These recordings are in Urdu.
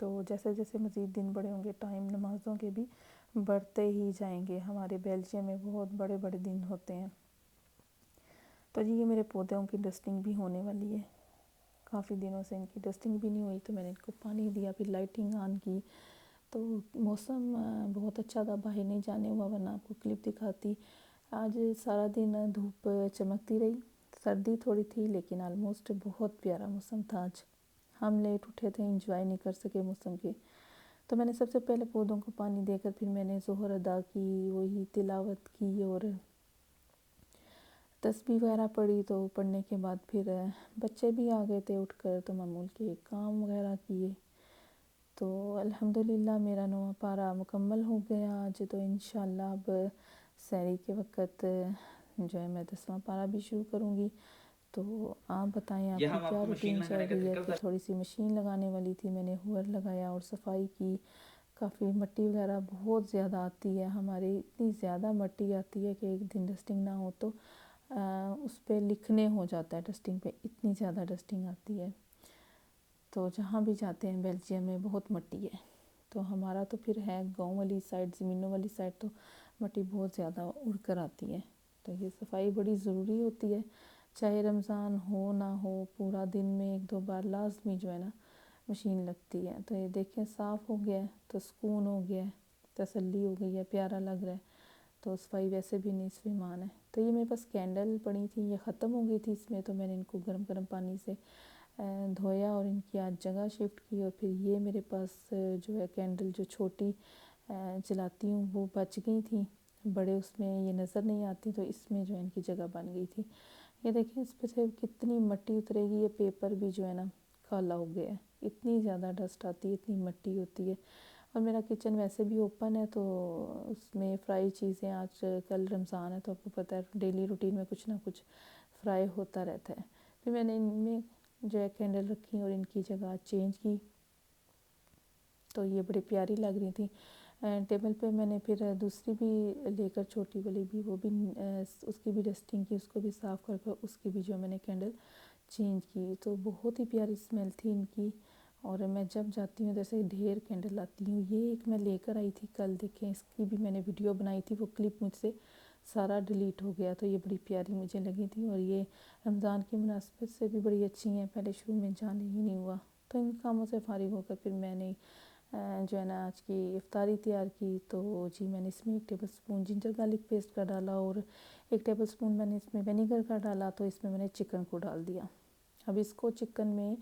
تو جیسے جیسے مزید دن بڑے ہوں گے ٹائم نمازوں کے بھی بڑھتے ہی جائیں گے. ہمارے بیلجیم میں بہت بڑے بڑے دن ہوتے ہیں. تو جی یہ میرے پودوں کی ڈسٹنگ بھی ہونے والی ہے. کافی دنوں سے ان کی ڈسٹنگ بھی نہیں ہوئی تو میں نے ان کو پانی دیا, پھر لائٹنگ آن کی. تو موسم بہت اچھا تھا, باہر نہیں جانے ہوا ورنہ آپ کو کلپ دکھاتی. آج سارا دن دھوپ چمکتی رہی, سردی تھوڑی تھی لیکن آلموسٹ بہت پیارا موسم تھا. آج ہم لیٹ اٹھے تھے, انجوائے نہیں کر سکے موسم کے. تو میں نے سب سے پہلے پودوں کو پانی دے کر پھر میں نے ظہر ادا کی, وہی تلاوت کی اور تسبیح وغیرہ پڑھی. تو پڑھنے کے بعد پھر بچے بھی آ گئے تھے اٹھ کر, تو معمول کے کام وغیرہ کیے. تو الحمدللہ میرا 9واں پارہ مکمل ہو گیا آج. تو انشاءاللہ اب سحری کے وقت جو ہے میں 10واں پارہ بھی شروع کروں گی. تو آپ بتائیں آپ کی کیا روٹین چل رہی ہے؟ پھر تھوڑی سی مشین لگانے والی تھی, میں نے ہور لگایا اور صفائی کی. کافی مٹی وغیرہ بہت زیادہ آتی ہے ہمارے, اتنی زیادہ مٹی آتی ہے کہ ایک دن ڈسٹنگ نہ ہو تو اس پہ لکھنے ہو جاتا ہے ڈسٹنگ پہ, اتنی زیادہ ڈسٹنگ آتی ہے. تو جہاں بھی جاتے ہیں بیلجیم میں بہت مٹی ہے. تو ہمارا تو پھر ہے گاؤں والی سائڈ, زمینوں والی سائڈ, تو مٹی بہت زیادہ اڑ کر آتی ہے. تو یہ صفائی بڑی ضروری ہوتی ہے, چاہے رمضان ہو نہ ہو, پورا دن میں 1-2 بار لازمی جو ہے نا مشین لگتی ہے. تو یہ دیکھیں صاف ہو گیا ہے تو سکون ہو گیا ہے, تسلی ہو گئی ہے, پیارا لگ رہا ہے. تو صفائی ویسے بھی نصف ایمان ہے. تو یہ میرے پاس کینڈل پڑی تھی, یہ ختم ہو گئی تھی اس میں, تو میں نے ان کو گرم گرم پانی سے دھویا اور ان کی آج جگہ شفٹ کی. اور پھر یہ میرے پاس جو ہے کینڈل جو چھوٹی جلاتی ہوں وہ بچ گئی تھیں, بڑے اس میں یہ نظر نہیں آتی, تو اس میں جو ہے ان کی جگہ بن گئی تھی. یہ دیکھیں اس پہ سے کتنی مٹی اترے گی, یہ پیپر بھی جو ہے نا کالا ہو گیا ہے, اتنی زیادہ ڈسٹ آتی ہے, اتنی مٹی ہوتی ہے. اور میرا کچن ویسے بھی اوپن ہے تو اس میں فرائی چیزیں, آج کل رمضان ہے تو آپ کو پتہ ہے ڈیلی روٹین میں کچھ نہ کچھ فرائی ہوتا رہتا ہے. پھر میں نے ان میں جو ہے کینڈل رکھی اور ان کی جگہ چینج کی. تو یہ بڑی پیاری لگ رہی تھی. ٹیبل پہ میں نے پھر دوسری بھی لے کر, چھوٹی والی بھی, وہ بھی اس کی بھی ڈسٹنگ کی, اس کو بھی صاف کر کے اس کی بھی جو میں نے کینڈل چینج کی. تو بہت ہی پیاری اسمیل تھی ان کی. اور میں جب جاتی ہوں جیسے ڈھیر کینڈل لاتی ہوں. یہ ایک میں لے کر آئی تھی کل, دیکھیں اس کی بھی میں نے ویڈیو بنائی تھی, وہ کلپ مجھ سے سارا ڈیلیٹ ہو گیا. تو یہ بڑی پیاری مجھے لگی تھی, اور یہ رمضان کی مناسبت سے بھی بڑی اچھی ہیں, پہلے شروع میں جانے ہی نہیں ہوا. تو ان کاموں سے فارغ ہو کر پھر میں نے جو ہے نا آج کی افطاری تیار کی. تو جی میں نے اس میں 1 table spoon ginger garlic paste کا ڈالا, اور 1 ٹیبل سپون میں نے اس میں وینیگر کا ڈالا. تو اس میں نے چکن کو ڈال دیا. اب اس کو چکن میں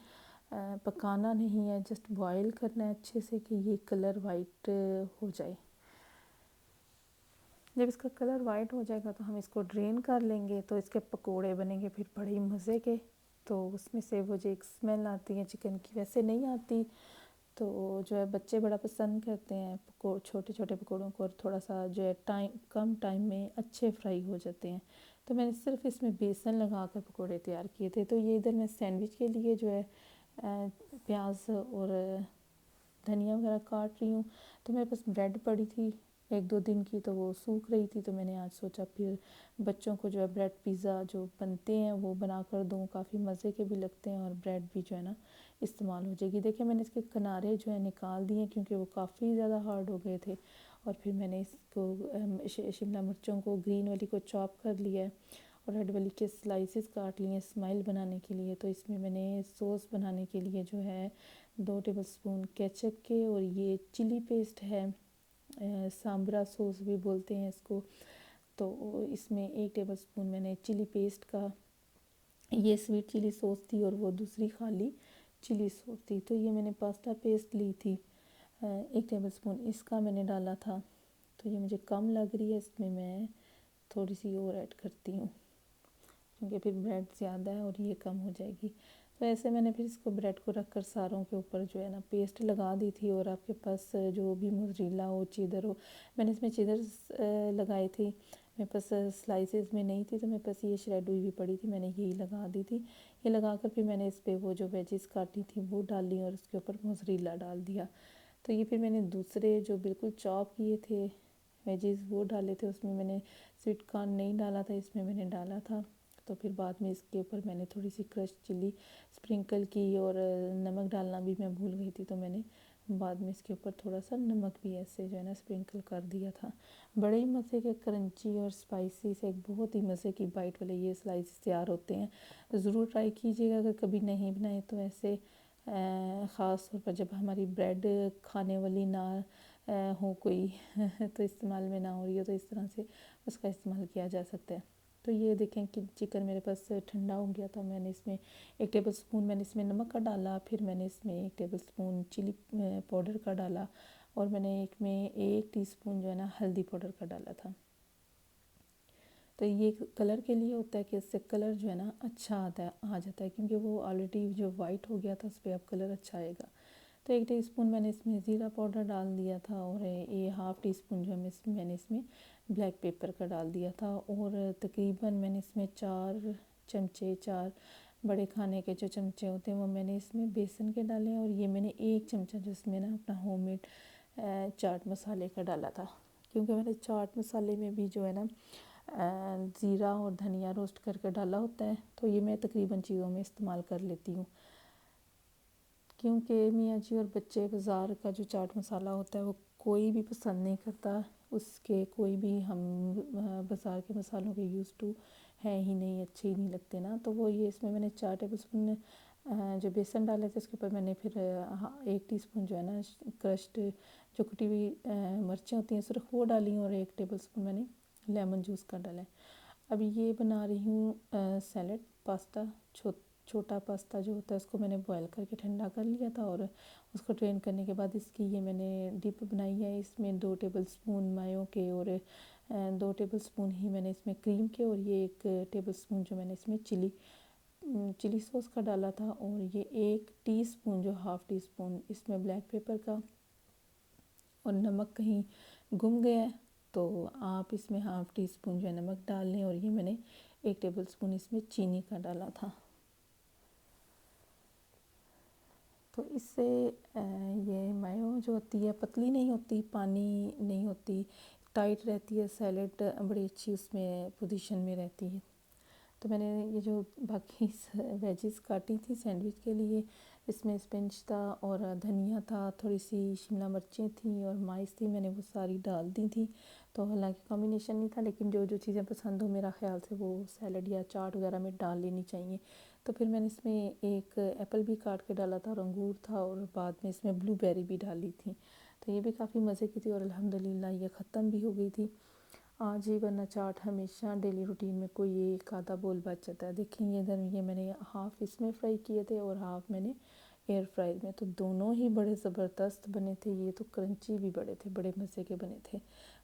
پکانا نہیں ہے, جسٹ بوائل کرنا ہے اچھے سے کہ یہ کلر وائٹ ہو جائے. جب اس کا کلر وائٹ ہو جائے گا تو ہم اس کو ڈرین کر لیں گے, تو اس کے پکوڑے بنیں گے پھر بڑے ہی مزے کے. تو اس میں سے وہ جو ایک اسمیل آتی ہے چکن کی ویسے نہیں آتی. تو جو ہے بچے بڑا پسند کرتے ہیں چھوٹے چھوٹے پکوڑوں کو, اور تھوڑا سا جو ہے کم ٹائم میں اچھے فرائی ہو جاتے ہیں. تو میں نے صرف اس میں بیسن لگا کر پکوڑے تیار کیے تھے. تو یہ ادھر میں سینڈوچ کے لیے جو ہے پیاز اور دھنیا وغیرہ کاٹ رہی ہوں. تو میرے پاس بریڈ پڑی تھی 1-2 دن کی, تو وہ سوکھ رہی تھی. تو میں نے آج سوچا پھر بچوں کو جو ہے بریڈ پیزا جو بنتے ہیں وہ بنا کر دوں, کافی مزے کے بھی لگتے ہیں, اور بریڈ بھی جو ہے نا استعمال ہو جائے گی. دیکھیں میں نے اس کے کنارے جو ہے نکال دیے کیونکہ وہ کافی زیادہ ہارڈ ہو گئے تھے. اور پھر میں نے اس کو شملہ مرچوں کو گرین والی کو چاپ کر لیا ہے, اور ریڈ والی کے سلائسز کاٹ لیے اسمائل بنانے کے لیے. تو اس میں نے سوس بنانے کے لیے جو ہے 2 ٹیبل سپون کیچپ کے, اور یہ چلی پیسٹ ہے, سامبرا سوس بھی بولتے ہیں اس کو. تو اس میں 1 ٹیبل سپون میں نے چلی پیسٹ کا, یہ سویٹ چلی سوس تھی اور وہ دوسری خالی چلی سوس تھی. تو یہ میں نے پاستا پیسٹ لی تھی 1 ٹیبل سپون, اس کا میں نے ڈالا تھا. تو یہ مجھے کم لگ رہی ہے, اس میں تھوڑی سی اور ایڈ کرتی ہوں کیونکہ پھر بریڈ زیادہ ہے اور یہ کم ہو جائے گی. تو ایسے میں نے پھر اس کو بریڈ کو رکھ کر ساروں کے اوپر جو ہے نا پیسٹ لگا دی تھی. اور آپ کے پاس جو بھی موزریلا ہو, چیدر ہو, میں نے اس میں چیدر لگائی تھی, میرے پاس سلائسز میں نہیں تھی تو میرے پاس یہ شریڈ ہوئی بھی پڑی تھی, میں نے یہی لگا دی تھی. یہ لگا کر پھر میں نے اس پہ وہ جو ویجز کاٹی تھی وہ ڈالی, اور اس کے اوپر موزریلا ڈال دیا. تو یہ پھر میں نے دوسرے جو بالکل چاپ کیے تھے ویجز وہ ڈالے تھے, اس میں نے سویٹ کارن نہیں ڈالا تھا, اس میں نے ڈالا تھا. تو پھر بعد میں اس کے اوپر میں نے تھوڑی سی کرش چلی اسپرنکل کی, اور نمک ڈالنا بھی میں بھول گئی تھی, تو میں نے بعد میں اس کے اوپر تھوڑا سا نمک بھی ایسے جو ہے نا اسپرنکل کر دیا تھا. بڑے ہی مزے کے کرنچی اور اسپائسی سے ایک بہت ہی مزے کی بائٹ والے یہ سلائسز تیار ہوتے ہیں. ضرور ٹرائی کیجیے گا. اگر کبھی نہیں بنائے تو ایسے خاص طور پر جب ہماری بریڈ کھانے والی نہ ہو کوئی تو استعمال میں نہ ہو رہی ہو تو اس طرح سے اس کا استعمال کیا جا سکتا ہے. تو یہ دیکھیں کہ چکن میرے پاس ٹھنڈا ہو گیا تھا. میں نے اس میں 1 ٹیبل سپون میں نے اس میں نمک کا ڈالا. پھر میں نے اس میں 1 ٹیبل سپون چلی پاؤڈر کا ڈالا اور میں نے 1 ٹی سپون جو ہے نا ہلدی پاؤڈر کا ڈالا تھا. تو یہ کلر کے لیے ہوتا ہے کہ اس سے کلر جو ہے نا اچھا آ جاتا ہے کیونکہ وہ آلریڈی جو وائٹ ہو گیا تھا اس پہ اب کلر اچھا آئے گا. تو 1 ٹی سپون میں نے اس میں زیرہ پاؤڈر ڈال دیا تھا اور یہ 1/2 ٹی سپون جو ہے میں نے اس میں بلیک پیپر کا ڈال دیا تھا. اور تقریباً میں نے اس میں 4 چمچے 4 بڑے کھانے کے جو چمچے ہوتے ہیں وہ میں نے اس میں بیسن کے ڈالے ہیں. اور یہ میں نے 1 چمچہ جس میں نا اپنا ہوم میڈ چاٹ مسالے کا ڈالا تھا کیونکہ میں نے چاٹ مسالے میں بھی جو ہے نا زیرہ اور دھنیا روسٹ کر کے ڈالا ہوتا ہے. تو یہ میں تقریباً چیزوں میں استعمال کر لیتی ہوں کیونکہ میاں جی اور بچے بازار کا جو چاٹ مسالہ ہوتا ہے وہ کوئی بھی پسند نہیں کرتا. اس کے کوئی بھی ہم بازار کے مسالوں کے یوز ٹو ہیں ہی نہیں, اچھے ہی نہیں لگتے نا. تو وہ یہ اس میں نے 4 ٹیبل سپون جو بیسن ڈالے تھے اس کے اوپر میں نے پھر 1 ٹی سپون جو ہے نا کرشڈ جو کٹی ہوئی مرچیں ہوتی ہیں سرخ وہ ڈالی اور 1 ٹیبل سپون میں نے لیمن جوس کا ڈالا ہے. اب یہ بنا رہی ہوں سیلڈ پاستا. چھوٹا پاستا جو ہوتا ہے اس کو میں نے بوائل کر کے ٹھنڈا کر لیا تھا اور اس کو ڈرین کرنے کے بعد اس کی یہ میں نے ڈپ بنائی ہے. اس میں 2 ٹیبل سپون مایو کے اور 2 ٹیبل سپون ہی میں نے اس میں کریم کے اور یہ 1 ٹیبل سپون جو میں نے اس میں چلی سوس کا ڈالا تھا. اور یہ 1 ٹی سپون جو 1/2 ٹی سپون اس میں بلیک پیپر کا اور نمک کہیں گم گیا ہے تو آپ اس میں 1/2 ٹی سپون جو ہے نمک ڈال لیں. اور یہ میں نے 1 ٹیبل سپون اس میں چینی کا ڈالا تھا. تو اس سے یہ مایو جو ہوتی ہے پتلی نہیں ہوتی, پانی نہیں ہوتی, ٹائٹ رہتی ہے. سیلڈ بڑی اچھی اس میں پوزیشن میں رہتی ہے. تو میں نے یہ جو باقی ویجز کاٹی تھی سینڈوچ کے لیے اس میں اسپنج تھا اور دھنیا تھا, تھوڑی سی شملہ مرچیں تھیں اور مائز تھی, میں نے وہ ساری ڈال دی تھی. تو حالانکہ کمبینیشن نہیں تھا لیکن جو چیزیں پسند ہو میرا خیال سے وہ سیلڈ یا چاٹ وغیرہ میں ڈال لینی چاہیے. تو پھر میں نے اس میں 1 ایپل بھی کاٹ کے ڈالا تھا اور انگور تھا اور بعد میں اس میں بلو بیری بھی ڈالی تھی. تو یہ بھی کافی مزے کی تھی اور الحمدللہ یہ ختم بھی ہو گئی تھی آج ہی. ورنہ چاٹ ہمیشہ ڈیلی روٹین میں کوئی 1 آدھا بول بچ جاتا ہے. دیکھیں یہ ادھر یہ میں نے 1/2 اس میں فرائی کیے تھے اور 1/2 میں نے ایئر فرائر میں. تو دونوں ہی بڑے زبردست بنے تھے. یہ تو کرنچی بھی بڑے تھے, بڑے مزے کے بنے تھے.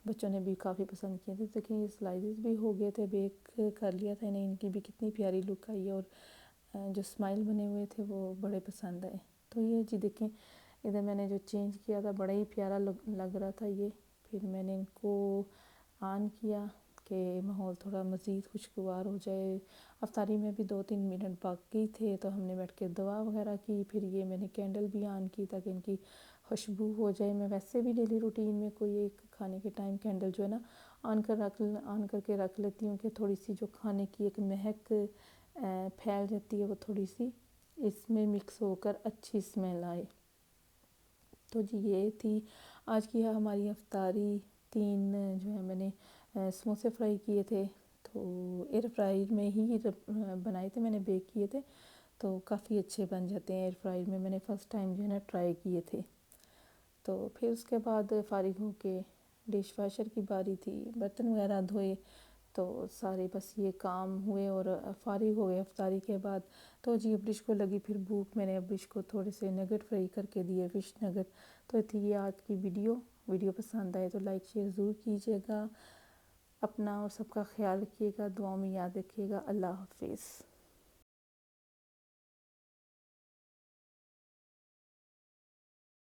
بچوں نے بھی کافی پسند کیے تھے. دیکھیں یہ سلائسز بھی ہو گئے تھے, بیک کر لیا تھا انہیں. ان کی بھی کتنی پیاری لک آئی ہے اور جو اسمائل بنے ہوئے تھے وہ بڑے پسند آئے. تو یہ جی دیکھیں ادھر میں نے جو چینج کیا تھا بڑا ہی پیارا لگ رہا تھا یہ. پھر میں نے ان کو آن کیا کہ ماحول تھوڑا مزید خوشگوار ہو جائے. افطاری میں بھی 2-3 منٹ باقی تھے تو ہم نے بیٹھ کے دعا وغیرہ کی. پھر یہ میں نے کینڈل بھی آن کی تاکہ ان کی خوشبو ہو جائے. میں ویسے بھی ڈیلی روٹین میں کوئی ایک کھانے کے ٹائم کینڈل جو ہے نا آن کر کے رکھ لیتی ہوں کہ تھوڑی سی جو کھانے کی ایک مہک پھیل جاتی ہے وہ تھوڑی سی اس میں مکس ہو کر اچھی اسمیل آئے. تو جی یہ تھی آج کی ہماری افطاری. 3 جو ہے میں نے سموسے فرائی کیے تھے تو ایئر فرائر میں ہی بنائے تھے, میں نے بیک کیے تھے تو کافی اچھے بن جاتے ہیں ایئر فرائر میں. میں نے فرسٹ ٹائم جو ہے نا ٹرائی کیے تھے. تو پھر اس کے بعد فارغ ہو کے ڈش واشر کی باری تھی, برتن وغیرہ دھوئے تو سارے بس یہ کام ہوئے اور فارغ ہو گئے افطاری کے بعد. تو جی ابرش کو لگی پھر بھوک. میں نے ابرش کو تھوڑے سے نگٹ فرائی کر کے دیے, فش نگٹ. تو تھی یہ آج کی ویڈیو پسند آئے تو لائک شیئر ضرور کیجیے گا. اپنا اور سب کا خیال رکھیے گا, دعاؤں میں یاد رکھیے گا. اللہ حافظ.